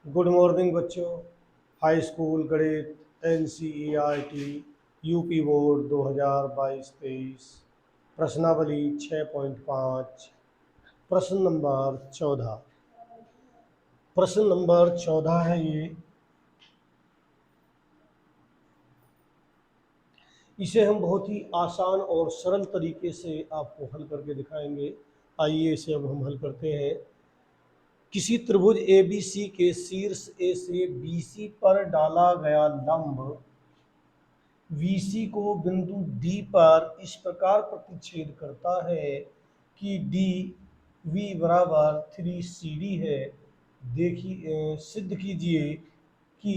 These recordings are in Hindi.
गुड मॉर्निंग बच्चों। हाई स्कूल गणित NCERT यूपी बोर्ड 2022-23 प्रश्नावली 6.5 प्रश्न नंबर 14। प्रश्न नंबर 14 है ये। इसे हम बहुत ही आसान और सरल तरीके से आपको हल करके दिखाएंगे। आइए इसे अब हम हल करते हैं। किसी त्रिभुज ABC के शीर्ष A से BC पर डाला गया लंब VC को बिंदु D पर इस प्रकार प्रतिच्छेद करता है कि DV बराबर 3CD है। देखिए, सिद्ध कीजिए कि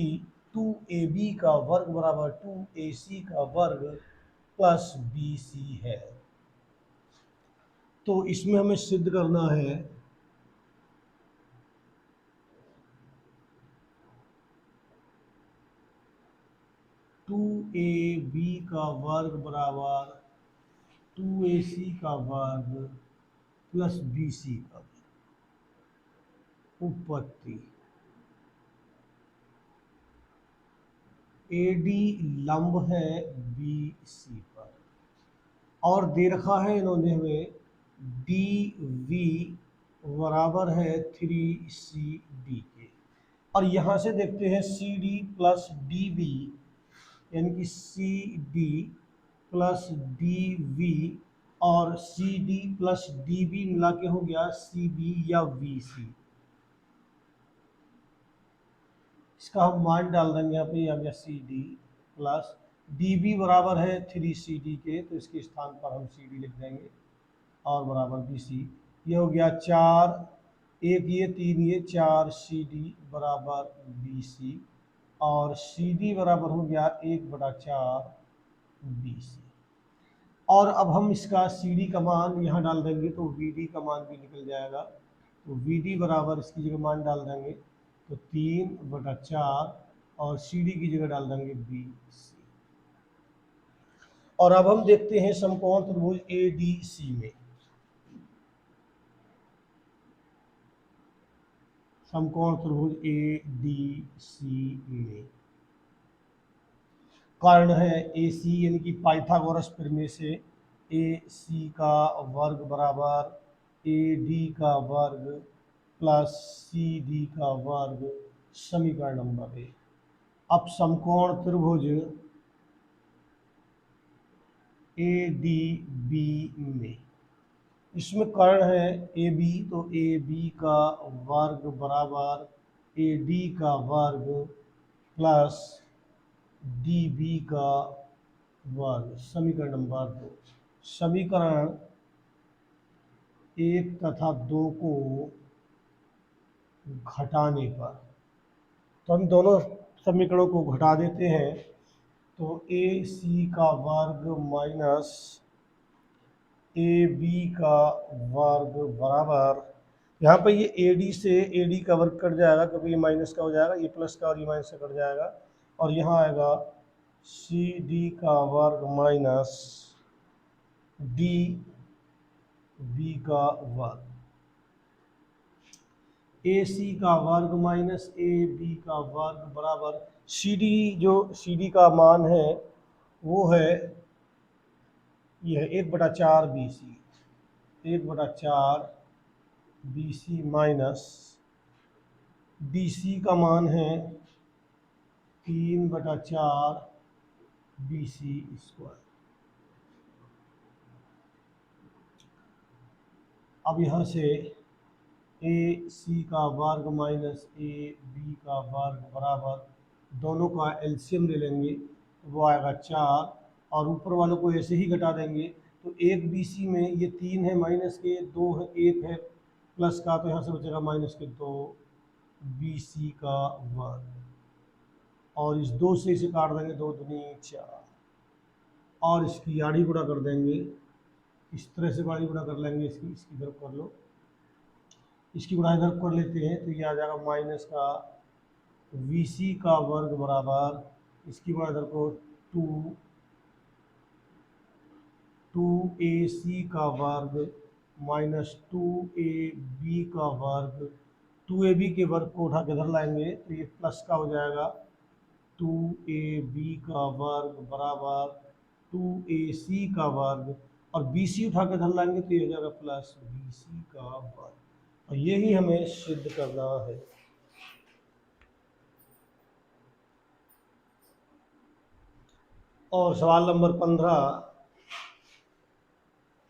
2AB का वर्ग बराबर 2AC का वर्ग प्लस BC है। तो इसमें हमें सिद्ध करना है 2AB का वर्ग बराबर 2AC का वर्ग प्लस BC का उत्पत्ति। AD लंब है BC पर और दे रखा है इन्होंने हमें DV बराबर है 3CD के। और यहाँ से देखते हैं CD प्लस DV यानी कि CD प्लस DV और CD प्लस DV मिला के हो गया CB या VC। इसका हम मान डाल देंगे यहाँ पे, आ गया CD प्लस DB बराबर है 3CD के, तो इसके स्थान पर हम CD लिख देंगे और बराबर BC। ये हो गया 4, एक ये 3 ये 4CD बराबर BC और CD बराबर हो गया 1/4 BC। और अब हम इसका CD का मान यहाँ डाल देंगे तो VD का मान भी निकल जाएगा। तो VD बराबर इसकी जगह मान डाल देंगे तो 3/4 और CD की जगह डाल देंगे BC। और अब हम देखते हैं समकोण त्रिभुज ADC में। समकोण त्रिभुज ADC में कर्ण है AC यानी कि पाइथागोरस प्रमेय से AC का वर्ग बराबर AD का वर्ग प्लस CD का वर्ग, समीकरण नंबर 1। अब समकोण त्रिभुज ADB में इसमें कर्ण है AB, तो AB का वर्ग बराबर AD का वर्ग प्लस DB का वर्ग, समीकरण नंबर 2। समीकरण 1 तथा 2 को घटाने पर, तो हम दोनों समीकरणों को घटा देते हैं तो AC का वर्ग माइनस AB का वर्ग बराबर, यहाँ पे ये AD से AD का वर्ग कट जाएगा क्योंकि ये माइनस का हो जाएगा, ये प्लस का और ये माइनस का कट जाएगा और यहाँ आएगा CD का वर्ग माइनस DB का वर्ग। AC का वर्ग माइनस AB का वर्ग बराबर CD, जो CD का मान है वो है यह 1/4 BC, 1/4 BC माइनस DC का मान है 3/4 BC स्क्वायर। अब यहाँ से AC का वर्ग माइनस AB का वर्ग बराबर, दोनों का एलसीएम ले लेंगे वो आएगा 4 और ऊपर वालों को ऐसे ही घटा देंगे तो 1 BC में ये 3 है माइनस के, 2 है, 1 है प्लस का, तो यहाँ से बचेगा माइनस के 2 BC का वर्ग और इस 2 से इसे काट देंगे, 2 दूनी 4 और इसकी आड़ी गुणा कर देंगे। इस तरह से आड़ी गुणा कर लेंगे, इसकी तरफ कर लो, इसकी गुणा इधर कर लेते हैं तो ये आ जाएगा माइनस का VC का वर्ग बराबर, इसकी गुणा इधर को 2AC का वर्ग माइनस 2AB का वर्ग 2ab के वर्ग को उठा के इधर लाएंगे तो ये प्लस का हो जाएगा 2ab का वर्ग बराबर 2ac का वर्ग, और bc उठा के इधर लाएंगे तो ये हो जाएगा प्लस bc का वर्ग, और यही हमें सिद्ध करना है। और सवाल नंबर 15,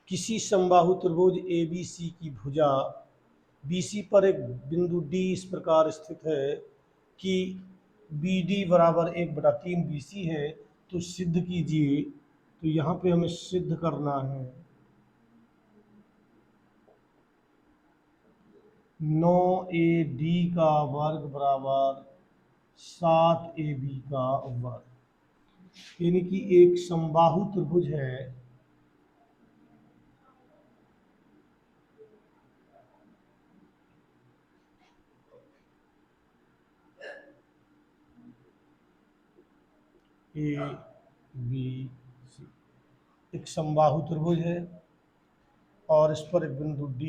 किसी समबाहु त्रिभुज ABC की भुजा BC पर एक बिंदु D इस प्रकार स्थित है कि BD बराबर 1/3 BC है, तो सिद्ध कीजिए। तो यहाँ पे हमें सिद्ध करना है 9AD का वर्ग बराबर 7AB का वर्ग, यानी कि एक समबाहु त्रिभुज है ABC, एक समबाहु त्रिभुज है और इस पर एक बिंदु D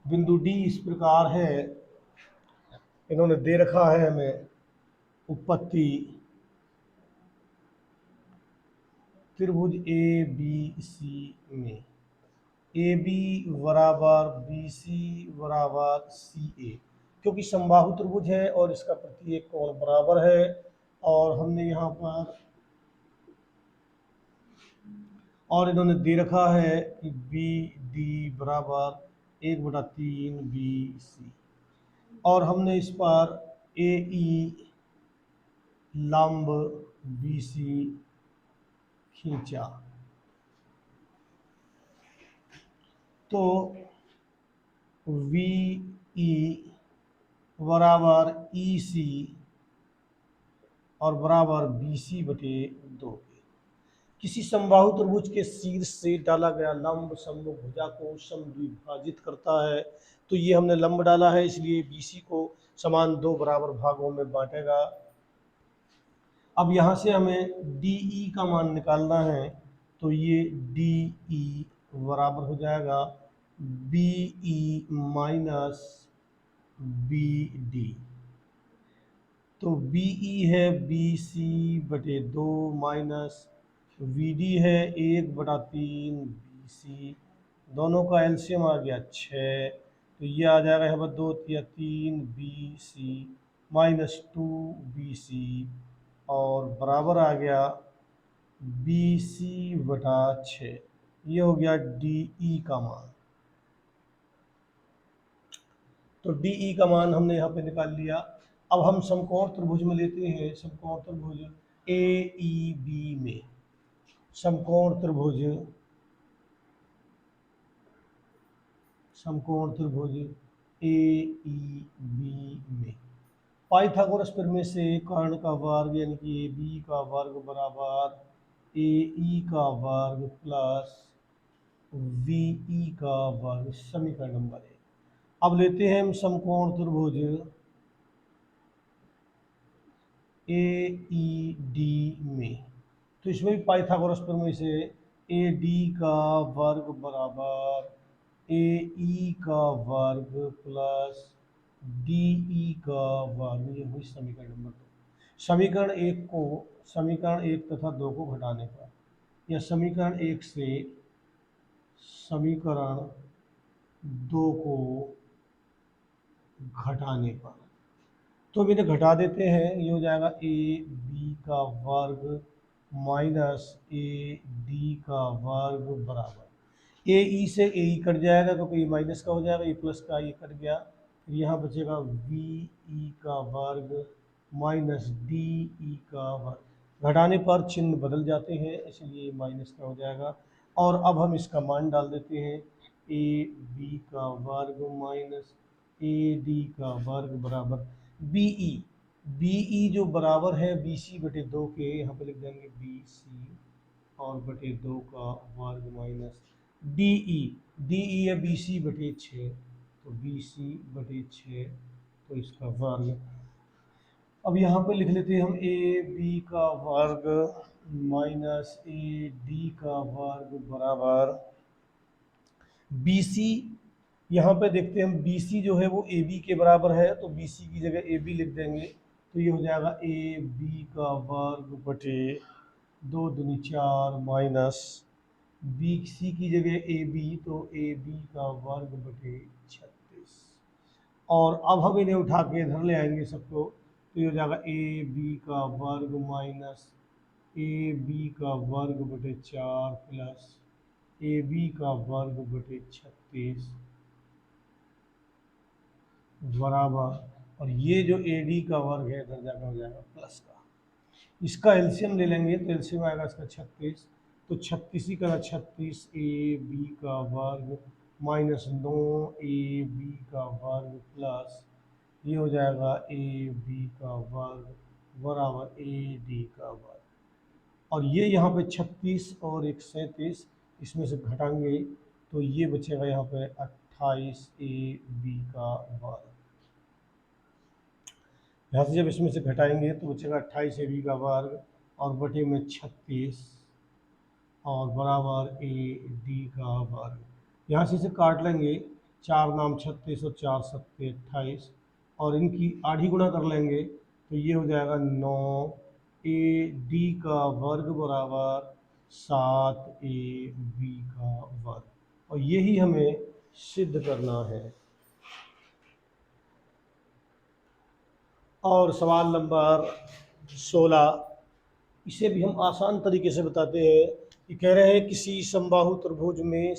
बिंदु D इस प्रकार है, इन्होंने दे रखा है हमें उत्पत्ति त्रिभुज ABC में AB बराबर BC बराबर CA, क्योंकि समबाहु त्रिभुज है और इसका प्रत्येक कोण बराबर है, और हमने यहाँ पर और इन्होंने दे रखा है कि BD बराबर 1/3 BC, और हमने इस पर AE लंब BC खींचा, तो VE बराबर EC और बराबर BC/2। किसी समबाहु त्रिभुज के शीर्ष से डाला गया लंब सम्मुख भुजा को समद्विभाजित करता है, तो ये हमने लंब डाला है, इसलिए BC को समान 2 बराबर भागों में बांटेगा। अब यहाँ से हमें DE का मान निकालना है, तो ये DE बराबर हो जाएगा BE माइनस BD, तो BE है BC/2 माइनस VD है 1/3 BC, दोनों का एलसीएम आ गया 6, तो ये आ जाएगा यहाँ पर 2 या 3 BC माइनस 2 BC, और बराबर आ गया BC/6, ये हो गया DE का मान। तो DE का मान हमने यहाँ पे निकाल लिया। अब हम समकोण त्रिभुज में लेते हैं, समकोण त्रिभुज AEB में, समकोण त्रिभुज AEB में पाइथागोरस प्रमेय से कर्ण का वर्ग यानी कि AB का वर्ग बराबर AE का वर्ग प्लस VE का वर्ग, समीकरण नंबर 1। अब लेते हैं हम समकोण त्रिभुज AED में, तो इसमें भी पाइथागोरस प्रमेय से AD का वर्ग बराबर AE का वर्ग प्लस DE का वर्ग, ये हुई समीकरण नंबर 2। समीकरण एक तथा 2 को घटाने पर, या समीकरण 1 से समीकरण 2 को घटाने पर, तो अब इन्हें घटा देते हैं, ये हो जाएगा AB का वर्ग माइनस AD का वर्ग बराबर AE से AE कट जाएगा क्योंकि ये माइनस का हो जाएगा, ये प्लस का ये कट गया, फिर यहाँ बचेगा VE का वर्ग माइनस DE का वर्ग, घटाने पर चिन्ह बदल जाते हैं इसलिए माइनस का हो जाएगा। और अब हम इसका मान डाल देते हैं, AB का वर्ग माइनस AD का वर्ग बराबर BE जो बराबर है BC/2 के, यहाँ पे लिख देंगे BC और बटे 2 का वर्ग माइनस DE है BC/6, तो BC/6 तो इसका वर्ग, अब यहाँ पे लिख लेते हैं हम ए बी का वर्ग माइनस ए डी का वर्ग बराबर बी सी। यहाँ पे देखते हैं हम बी सी जो है वो ए बी के बराबर है, तो बी सी की जगह ए बी लिख देंगे। तो ये हो जाएगा ए बी का वर्ग बटे 2 दूनी 4 माइनस बी सी की जगह ए बी, तो ए बी का वर्ग बटे 36। और अब हम इन्हें उठा के इधर ले आएंगे सबको, तो ये हो जाएगा ए बी का वर्ग माइनस ए बी का वर्ग बटे 4 प्लस ए बी का वर्ग बटे 36 बराबर, और ये जो ए डी का वर्ग है इधर जाकर हो जाएगा प्लस का। इसका एलसीएम ले लेंगे तो एलसीएम आएगा इसका 36, तो 36 ही का 36 ए बी का वर्ग माइनस 9 ए बी का वर्ग प्लस ये हो जाएगा ए बी का वर्ग बराबर ए डी का वर्ग। और ये यहाँ पे 36 और एक 37 इसमें से घटाएंगे तो ये बचेगा यहाँ पे 28 ए बी का वर्ग। यहाँ से जब इसमें से घटाएंगे तो बचेगा 28 ए बी का वर्ग और बटे में 36 और बराबर ए डी का वर्ग। यहाँ से इसे काट लेंगे, 4 नाम 36 और 4 सत्ते 28 और इनकी आधी गुणा कर लेंगे तो ये हो जाएगा 9 ए डी का वर्ग बराबर 7 ए बी का वर्ग। और यही हमें सिद्ध करना है। और सवाल नंबर 16, इसे भी हम आसान तरीके से बताते हैं कि कह रहे हैं किसी समबाहु त्रिभुज में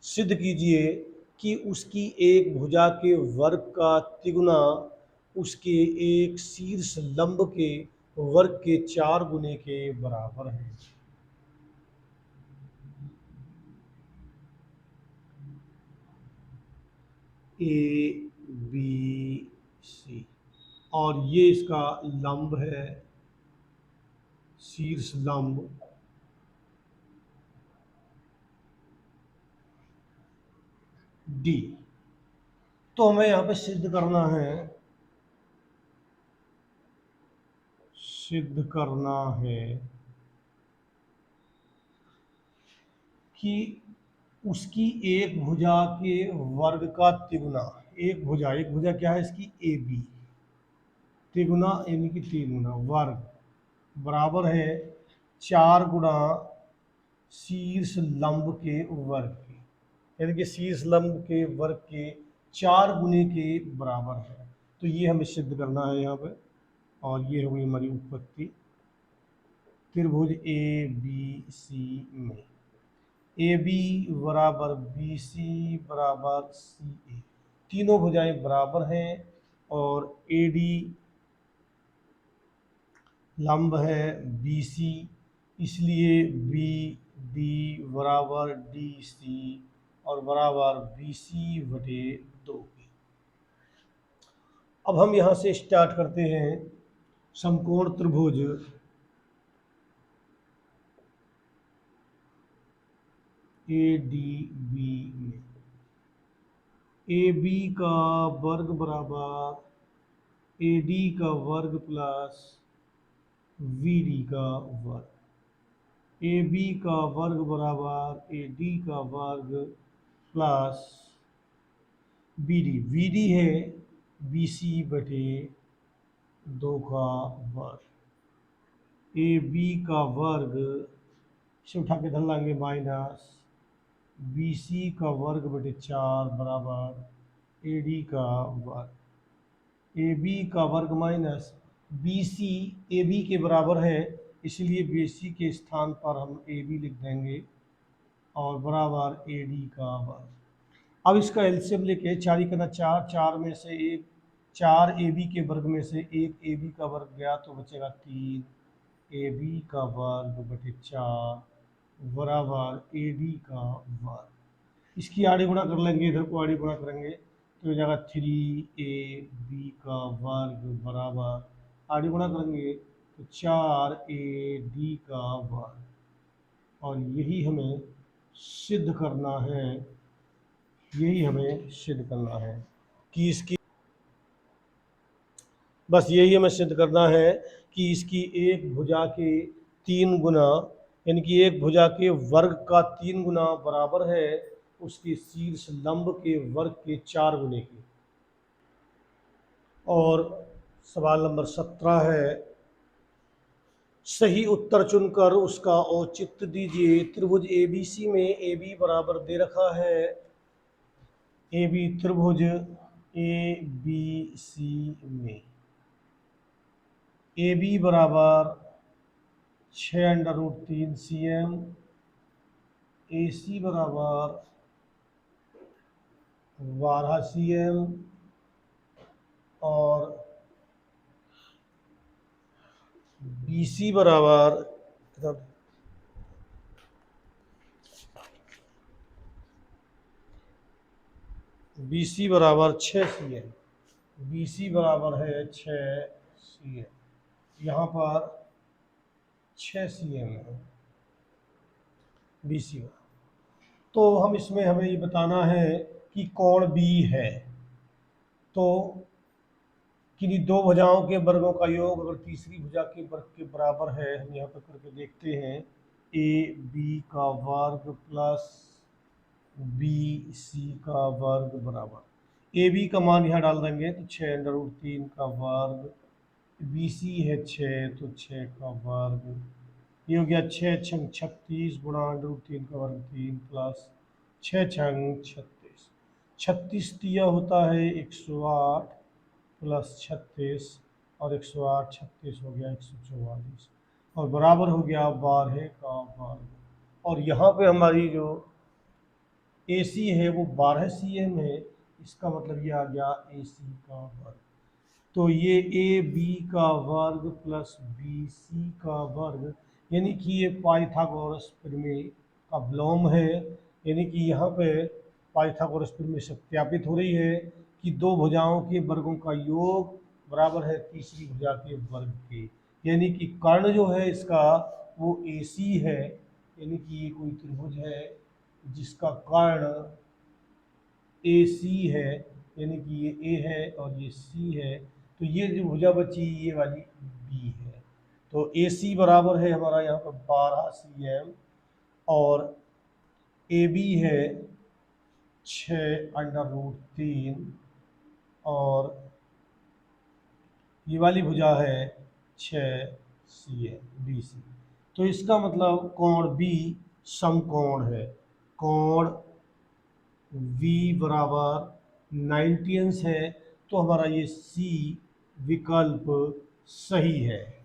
सिद्ध कीजिए कि उसकी एक भुजा के वर्ग का तिगुना उसके एक शीर्ष लंब के वर्ग के 4 गुने के बराबर है। ए बी सी, और ये इसका लंब है, शीर्ष लंब डी। तो हमें यहाँ पे सिद्ध करना है, कि उसकी एक भुजा के वर्ग का तिगुना, एक भुजा क्या है इसकी ए बी, तिगुना यानी कि 3 गुना वर्ग बराबर है 4 गुना शीर्ष लंब के वर्ग के, यानी कि शीर्ष लंब के वर्ग के 4 गुने के बराबर है। तो ये हमें सिद्ध करना है यहाँ पे। और ये हो गई हमारी उत्पत्ति त्रिभुज ए बी सी में ए बी बराबर बी सी बराबर सी ए, तीनों भुजाएं बराबर हैं और ए डी लंब है बी सी, इसलिए बी डी बराबर डी सी और बराबर बी सी बटे 2। अब हम यहाँ से स्टार्ट करते हैं समकोण त्रिभुज ए डी बी में ए बी का वर्ग बराबर ए डी का वर्ग प्लस वी डी का वर्ग। ए बी का वर्ग बराबर ए डी का वर्ग plus B D, V D है बी सी बटे 2 का वर्ग। ए बी का वर्ग से उठा के धर लाएंगे माइनस बी सी का वर्ग बटे 4 बराबर ए डी का वर्ग। ए बी का वर्ग minus B C A B के बराबर है, इसलिए बी सी के स्थान पर हम ए बी लिख देंगे और बराबर ए डी का वर्ग। अब इसका एलसीएम लेके 4 करना 4, 4 में से एक 4 ए बी के वर्ग में से एक ए बी का वर्ग गया तो बचेगा 3 ए बी का वर्ग बटे 4 बराबर ए डी का वर्ग। इसकी आड़ी गुणा कर लेंगे, इधर को आड़ी गुणा करेंगे तो हो जाएगा 3 ए बी का वर्ग बराबर आड़ी गुणा करेंगे तो 4 ए डी का वर्ग। और यही हमें सिद्ध करना है कि इसकी बस यही हमें सिद्ध करना है कि इसकी एक भुजा के 3 गुना, यानी कि एक भुजा के वर्ग का 3 गुना बराबर है उसके शीर्ष लंब के वर्ग के 4 गुने के। और सवाल नंबर 17 है, सही उत्तर चुनकर उसका औचित्य दीजिए। त्रिभुज ABC में AB बराबर दे रखा है, AB त्रिभुज ABC में AB बराबर 6√3 cm, AC बराबर 12 cm और BC बराबर BC बराबर 6 cm, BC बराबर है 6 cm, यहाँ पर 6 cm है BC। तो हम इसमें हमें ये बताना है कि कोण B है, तो किन्हीं दो भुजाओं के वर्गों का योग अगर तीसरी भुजा के वर्ग के बराबर है, हम यहाँ पर करके देखते हैं, AB का वर्ग प्लस BC का वर्ग बराबर, AB का मान यहाँ डाल देंगे तो 6√3 का वर्ग, BC है 6 तो 6 का वर्ग, ये हो गया 6 छंग 36 गुणा √3 का वर्ग 3 प्लस 6 छंग 36, 36 तिया होता है 108 प्लस 36 और 108 36 हो गया 144 और बराबर हो गया 12 का वर्ग। और यहाँ पे हमारी जो AC है वो 12 cm है, इसका मतलब ये आ गया AC का वर्ग। तो ये AB का वर्ग प्लस BC का वर्ग, यानी कि ये पाइथागोरस प्रमेय का विलोम है, यानी कि यहाँ पे पाइथागोरस प्रमेय सत्यापित हो रही है कि दो भुजाओं के वर्गों का योग बराबर है तीसरी भुजा के वर्ग के, यानी कि कर्ण जो है इसका वो AC है, यानी कि ये कोई त्रिभुज है जिसका कर्ण AC है, यानी कि ये A है और ये C है, तो ये जो भुजा बची ये वाली B है। तो AC बराबर है हमारा यहाँ पर 12 cm और AB है 6√3 और ये वाली भुजा है 6 cm BC। तो इसका मतलब कोण B समकोण है, कोण V बराबर 90 अंश है, तो हमारा ये C विकल्प सही है।